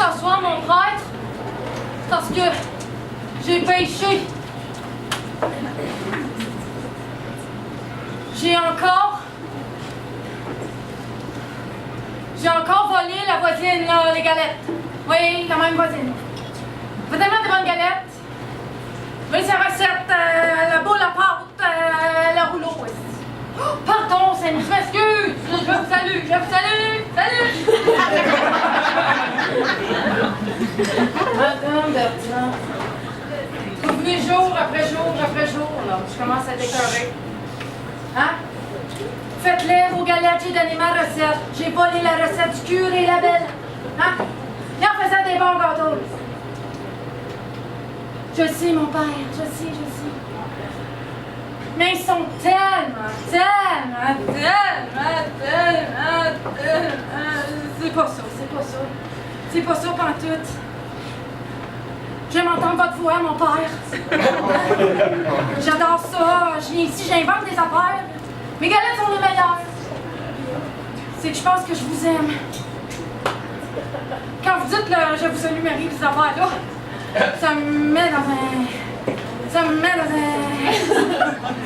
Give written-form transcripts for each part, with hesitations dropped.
s'asseoir, mon prêtre, parce que j'ai péché. J'ai encore volé la voisine, là, les galettes. Oui, la même voisine. Fait tellement de bonnes galettes. Oui, sa recette, la boule à pâte, le rouleau. Oh, pardon, Seigneur, je m'excuse. Je vous salue, salut. Madame Bertrand. Vous venez jour après jour, là. Je commence à décorer. Hein? Faites-les, vos galettes, j'ai donné ma recette. J'ai volé la recette du curé la belle. Hein? Et en faisant des bons gâteaux. Je sais, mon père, je sais. Mais ils sont tellement. C'est pas ça pantoute. J'aime entendre votre voix, mon père. J'adore ça. Je viens ici, j'invente des affaires. Mes galettes sont les meilleures. C'est que je pense que je vous aime. Quand vous dites le « je vous salue Marie » ces affaires-là, ça me met dans un...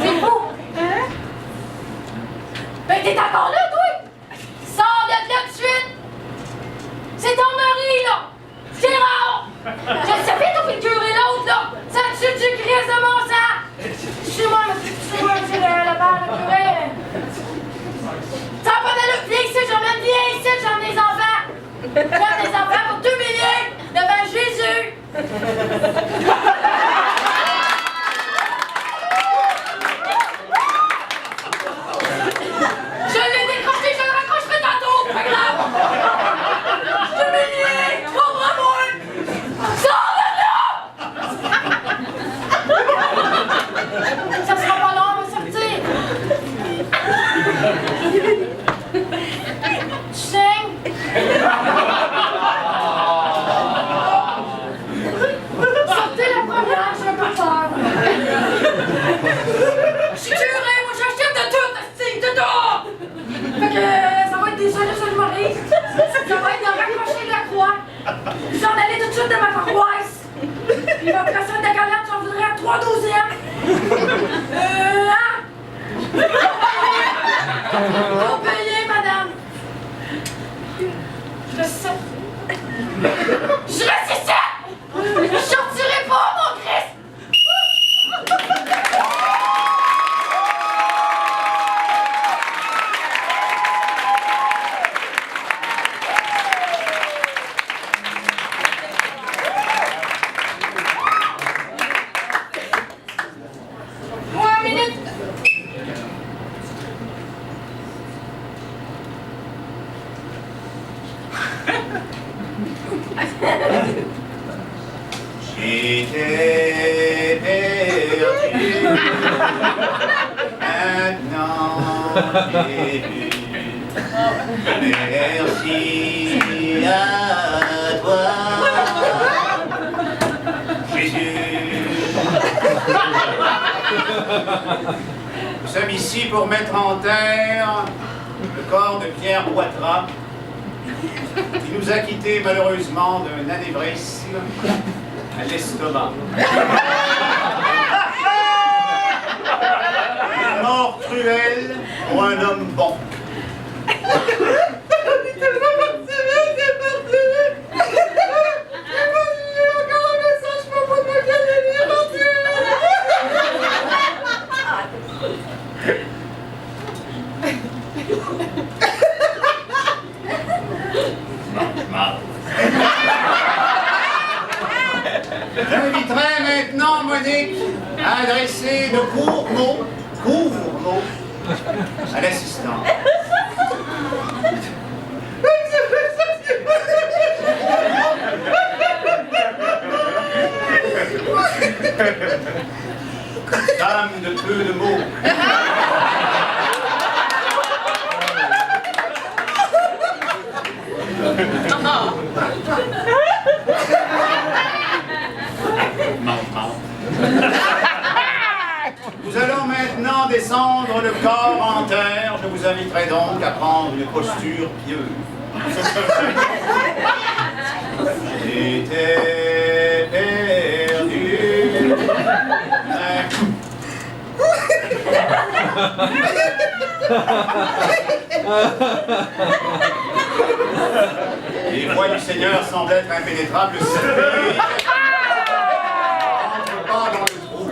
C'est fou! Hein? Ben t'es encore là, toi! Sors de là de suite! C'est ton mari, là! Gérard! Je sais pas, t'as fait le curé l'autre, là! Ça tue du Christ de mon sang! Suis-moi, c'est la barre, le curé! Ça va pas d'allure! Viens ici, j'en ai des enfants! J'en ai des enfants pour t'humilier devant Jésus! Ça sera pas long, on va sortir. Tu saignes? Sortez la première, j'ai un peu peur. Je suis curé, moi j'achète de tout, de tout. Fait que ça va être des soins de humoriste. Ça va être de raccrocher de la croix. J'en allais tout de suite de ma paroisse. Puis ma personne de galette, j'en voudrais à 3/12e. Hein? Vous payez, madame. Je reste ici. Je sortirai pas, mon Christ. J'étais perdu, maintenant j'ai vu. Merci à toi, Jésus. Nous sommes ici pour mettre en terre le corps de Pierre Poitras, qui nous a quittés malheureusement d'un anévrisme à l'estomac. Une mort cruelle pour un homme bon. J'inviterai maintenant Monique à adresser de courts mots à l'assistant. Dame de peu de mots. Nous allons maintenant descendre le corps en terre. Je vous inviterai donc à prendre une posture pieuse. J'étais perdu. Les voies du Seigneur semblent être impénétrables. Cette nuit, entre pas dans le trou.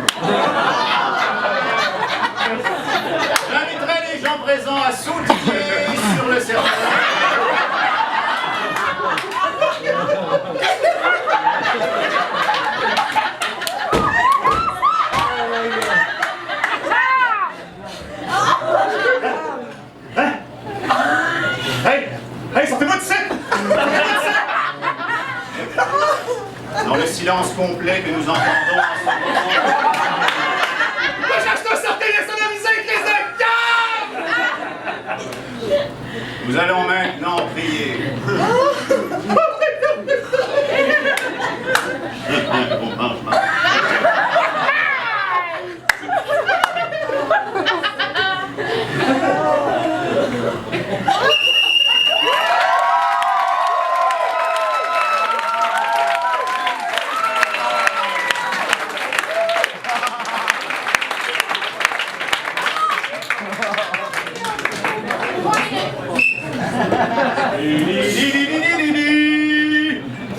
J'inviterai les gens présents à sautiller sur le cerveau. Hey, sortez-moi d'ici! Dans le silence complet que nous entendons en ce moment, Moi, j'achète un certain insonorisé avec les acteurs! nous allons maintenant prier.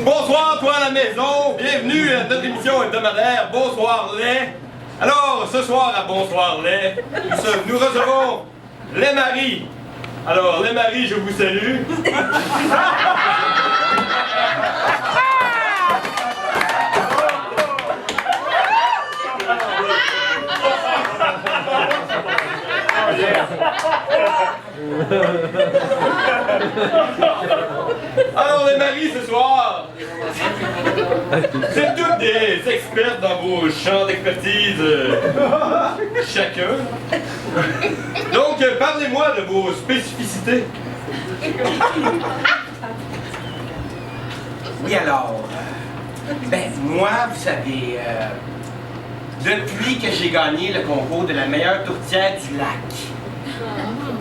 Bonsoir, toi à la maison. Bienvenue à notre émission hebdomadaire Bonsoir Lait. Alors, ce soir à Bonsoir Lait, nous recevons les maris. Alors, les maris, je vous salue. Alors les maris ce soir, c'est toutes des expertes dans vos champs d'expertise chacun. Donc parlez-moi de vos spécificités. Oui, alors, moi, vous savez, depuis que j'ai gagné le concours de la meilleure tourtière du lac,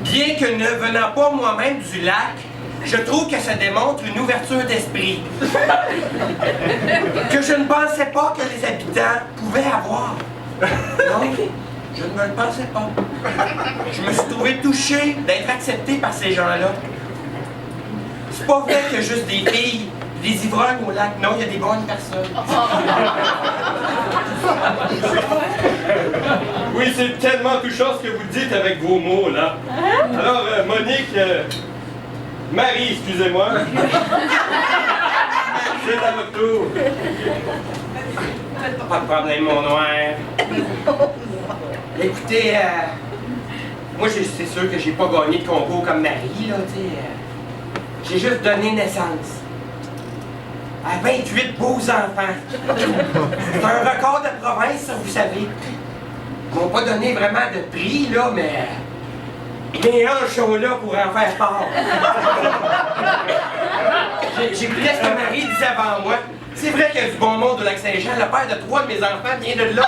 bien que ne venant pas moi-même du lac, je trouve que ça démontre une ouverture d'esprit que je ne pensais pas que les habitants pouvaient avoir. Non, je ne me le pensais pas. Je me suis trouvé touché d'être accepté par ces gens-là. C'est pas vrai qu'il y a juste des filles, des ivrognes au lac. Non, il y a des bonnes personnes. Oui, c'est tellement touchant ce que vous dites avec vos mots là. Alors Monique, Marie, excusez-moi. C'est à votre tour. Pas de problème, mon noir. Écoutez, moi, c'est sûr que j'ai pas gagné de concours comme Marie, là, tu sais. J'ai juste donné naissance à 28 beaux enfants. C'est un record de province, ça, vous savez. Ils m'ont pas donné vraiment de prix, là, mais mes hanches sont là pour en faire part. J'ai pris ce que Marie disait avant moi. C'est vrai qu'il y a du bon monde au Lac-Saint-Jean. Le père de 3 de mes enfants vient de là.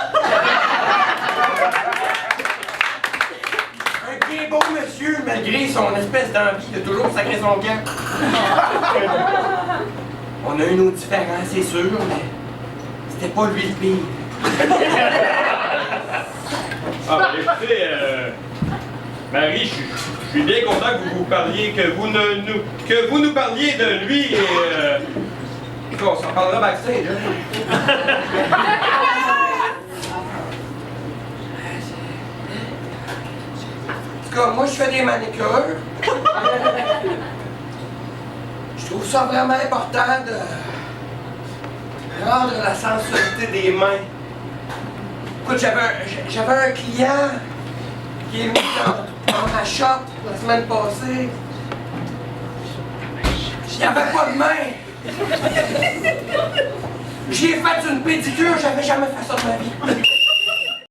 Un bien beau monsieur, malgré son espèce d'envie de toujours sacrer son camp. On a eu nos différences, c'est sûr, mais c'était pas lui le pire. Ah ben écoutez, Marie, je suis bien content que vous parliez, que vous nous parliez de lui et on s'en parlera backstage, hein? En tout cas, moi je fais des manicures. Je trouve ça vraiment important de rendre la sensualité des mains. Écoute, j'avais un client qui est venu dans ma shop la semaine passée. Il n'y avait pas de main. J'ai fait une pédicure, j'avais jamais fait ça de ma vie.